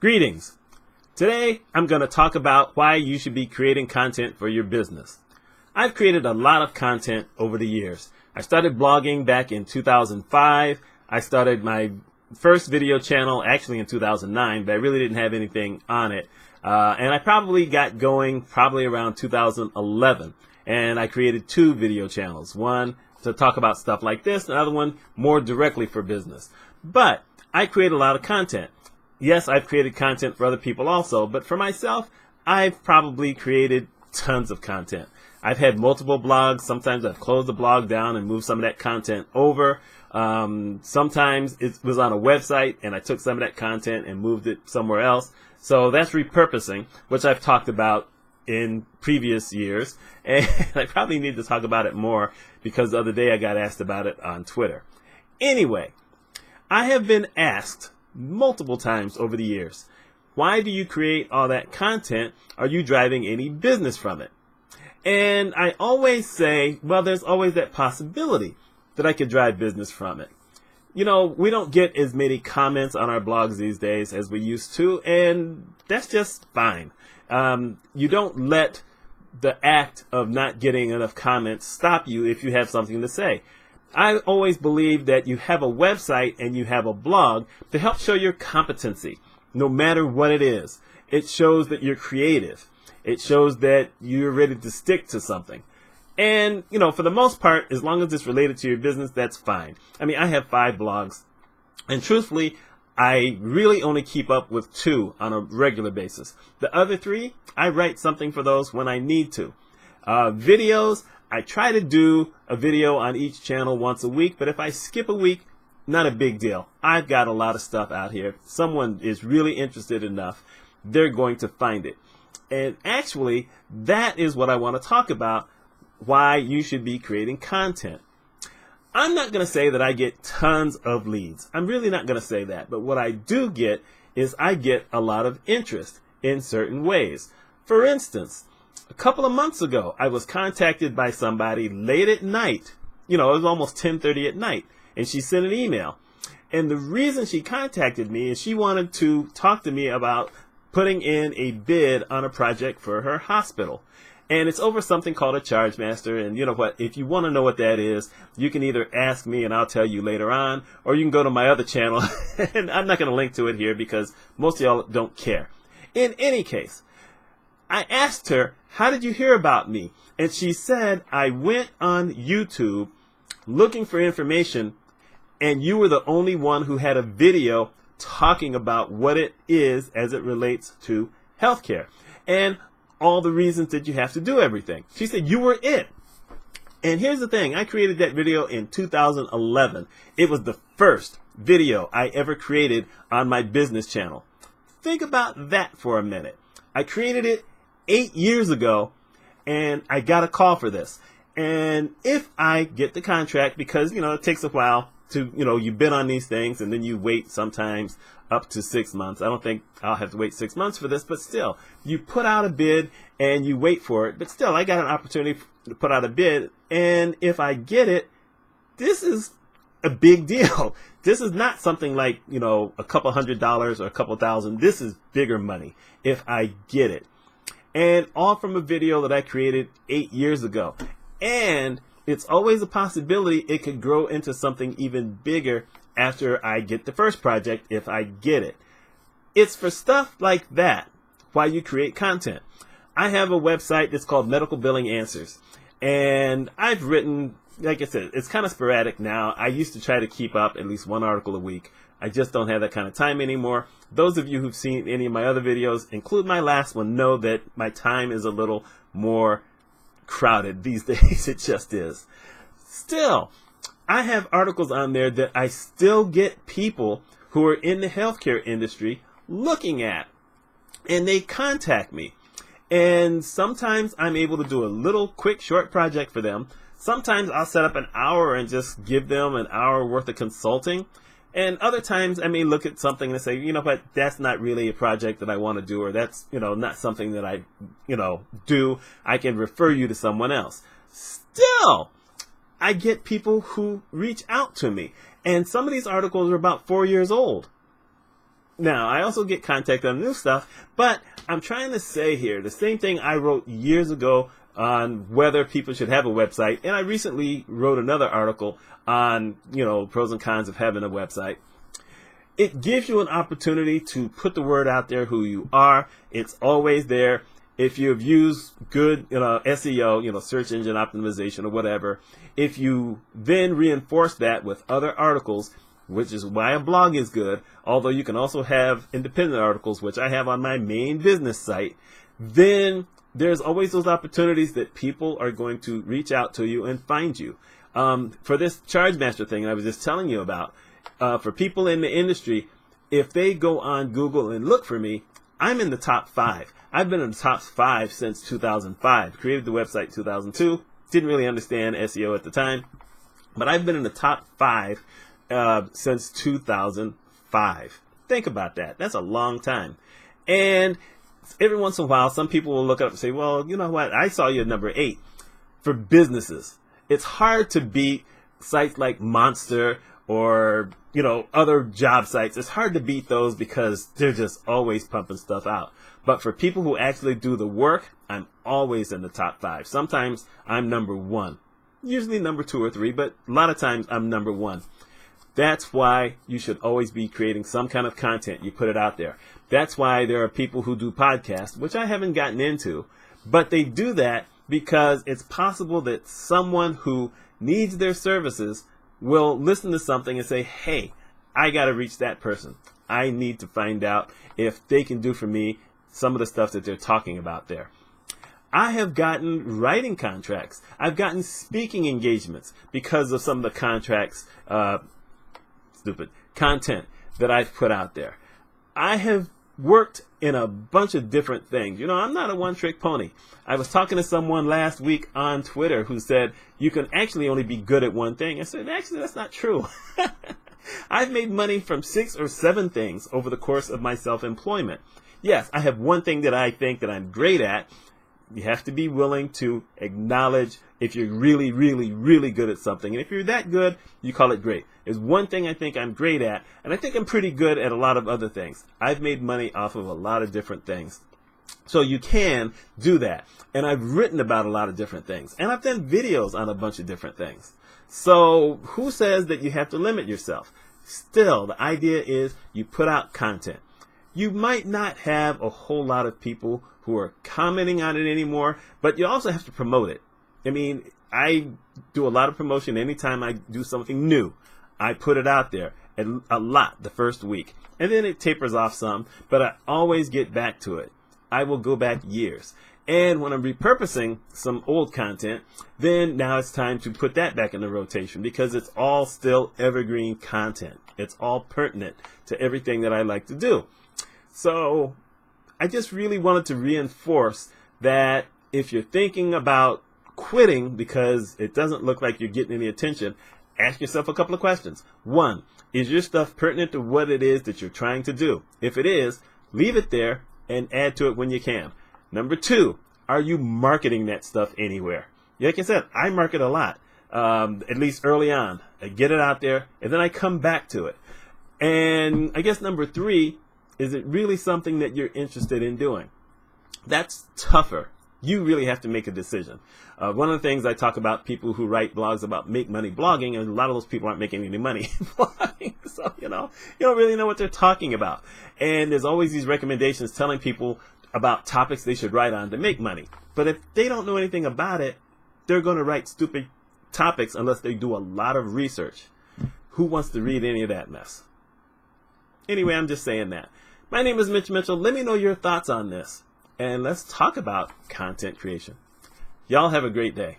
Greetings. Today, I'm going to talk about why you should be creating content for your business. I've created a lot of content over the years. I started blogging back in 2005. I started my first video channel actually in 2009, but I really didn't have anything on it. And I probably got going around 2011. And I created two video channels. One to talk about stuff like this, another one more directly for business. But I create a lot of content. Yes, I've created content for other people also, but for myself, I've probably created tons of content. I've had multiple blogs. Sometimes I've closed the blog down and moved some of that content over. Sometimes it was on a website and I took some of that content and moved it somewhere else. So that's repurposing, which I've talked about in previous years. And I probably need to talk about it more because the other day I got asked about it on Twitter. Anyway, I have been asked multiple times over the years, why do you create all that content? Are you driving any business from it? And I always say, well, there's always that possibility that I could drive business from it. You know, we don't get as many comments on our blogs these days as we used to, and that's just fine. You don't let the act of not getting enough comments stop you if you have something to say. I always believe that you have a website and you have a blog to help show your competency, no matter what it is. It shows that you're creative. It shows that you're ready to stick to something. And, you know, for the most part, as long as it's related to your business, that's fine. I mean, I have 5 blogs, and truthfully, I really only keep up with 2 on a regular basis. The other 3, I write something for those when I need to. Videos, I try to do a video on each channel once a week, but if I skip a week, not a big deal. I've got a lot of stuff out here. If someone is really interested enough, they're going to find it. And actually, that is what I want to talk about, why you should be creating content. I'm not going to say that I get tons of leads. I'm really not going to say that. But what I do get is I get a lot of interest in certain ways. For instance, a couple of months ago, I was contacted by somebody late at night. You know, it was almost 10:30 at night, and she sent an email. And the reason she contacted me is she wanted to talk to me about putting in a bid on a project for her hospital. And it's over something called a charge master. And you know what? If you want to know what that is, you can either ask me and I'll tell you later on, or you can go to my other channel. And I'm not going to link to it here because most of y'all don't care. In any case, I asked her, how did you hear about me? And she said, I went on YouTube looking for information, and you were the only one who had a video talking about what it is as it relates to healthcare and all the reasons that you have to do everything. She said, you were it. And here's the thing. I created that video in 2011. It was the first video I ever created on my business channel. Think about that for a minute. I created it 8 years ago, and I got a call for this. And if I get the contract, because, you know, it takes a while to, you know, you bid on these things and then you wait sometimes up to 6 months. I don't think I'll have to wait 6 months for this, but still, you put out a bid and you wait for it. But still, I got an opportunity to put out a bid. And if I get it, this is a big deal. This is not something like, you know, a couple $100 or a couple thousand. This is bigger money if I get it. And all from a video that I created 8 years ago. And it's always a possibility it could grow into something even bigger after I get the first project, if I get it. It's for stuff like that why you create content. I have a website that's called Medical Billing Answers. And I've written, like I said, it's kind of sporadic now. I used to try to keep up at least 1 article a week. I just don't have that kind of time anymore. Those of you who've seen any of my other videos, include my last one, know that my time is a little more crowded these days. It just is. Still, I have articles on there that I still get people who are in the healthcare industry looking at, and they contact me. And sometimes I'm able to do a little quick short project for them. Sometimes I'll set up an hour and just give them an hour worth of consulting. And other times I may look at something and say, you know what, that's not really a project that I want to do, or that's, you know, not something that I, you know, do. I can refer you to someone else. Still, I get people who reach out to me. And some of these articles are about 4 years old. Now, I also get contact on new stuff, but I'm trying to say here, the same thing I wrote years ago on whether people should have a website, and I recently wrote another article on, pros and cons of having a website. It gives you an opportunity to put the word out there who you are. It's always there. If you've used good SEO, search engine optimization or whatever, if you then reinforce that with other articles, which is why a blog is good, although you can also have independent articles, which I have on my main business site, then there's always those opportunities that people are going to reach out to you and find you. For this Charge Master thing I was just telling you about, for people in the industry, if they go on Google and look for me, I'm in the top 5. I've been in the top 5 since 2005. Created the website in 2002. Didn't really understand SEO at the time, but I've been in the top 5 since 2005. Think about that. That's a long time. And every once in a while, some people will look up and say, well, you know what? I saw you at number 8 for businesses. It's hard to beat sites like Monster or, other job sites. It's hard to beat those because they're just always pumping stuff out. But for people who actually do the work, I'm always in the top 5. Sometimes I'm number 1, usually number 2 or 3, but a lot of times I'm number 1. That's why you should always be creating some kind of content. You put it out there. That's why there are people who do podcasts, which I haven't gotten into, but they do that because it's possible that someone who needs their services will listen to something and say, hey, I got to reach that person. I need to find out if they can do for me some of the stuff that they're talking about there. I have gotten writing contracts. I've gotten speaking engagements because of some of the content that I've put out there. I have worked in a bunch of different things. I'm not a one-trick pony. I was talking to someone last week on Twitter who said you can actually only be good at one thing. I said, actually, that's not true. I've made money from 6 or 7 things over the course of my self-employment. Yes, I have one thing that I think that I'm great at. You have to be willing to acknowledge if you're really, really, really good at something. And if you're that good, you call it great. There's one thing I think I'm great at, and I think I'm pretty good at a lot of other things. I've made money off of a lot of different things. So you can do that. And I've written about a lot of different things. And I've done videos on a bunch of different things. So who says that you have to limit yourself? Still, the idea is you put out content. You might not have a whole lot of people who are commenting on it anymore, but you also have to promote it. I mean, I do a lot of promotion anytime I do something new. I put it out there a lot the first week, and then it tapers off some, but I always get back to it. I will go back years. And when I'm repurposing some old content, then now it's time to put that back in the rotation because it's all still evergreen content. It's all pertinent to everything that I like to do. So I just really wanted to reinforce that if you're thinking about quitting because it doesn't look like you're getting any attention, ask yourself a couple of questions. 1, is your stuff pertinent to what it is that you're trying to do? If it is, leave it there and add to it when you can. Number 2, are you marketing that stuff anywhere? Like I said, I market a lot, at least early on. I get it out there, and then I come back to it. And I guess number 3, is it really something that you're interested in doing? That's tougher. You really have to make a decision. One of the things I talk about people who write blogs about make money blogging, and a lot of those people aren't making any money blogging. So, you don't really know what they're talking about. And there's always these recommendations telling people about topics they should write on to make money. But if they don't know anything about it, they're going to write stupid topics unless they do a lot of research. Who wants to read any of that mess? Anyway, I'm just saying that. My name is Mitch Mitchell. Let me know your thoughts on this. And let's talk about content creation. Y'all have a great day.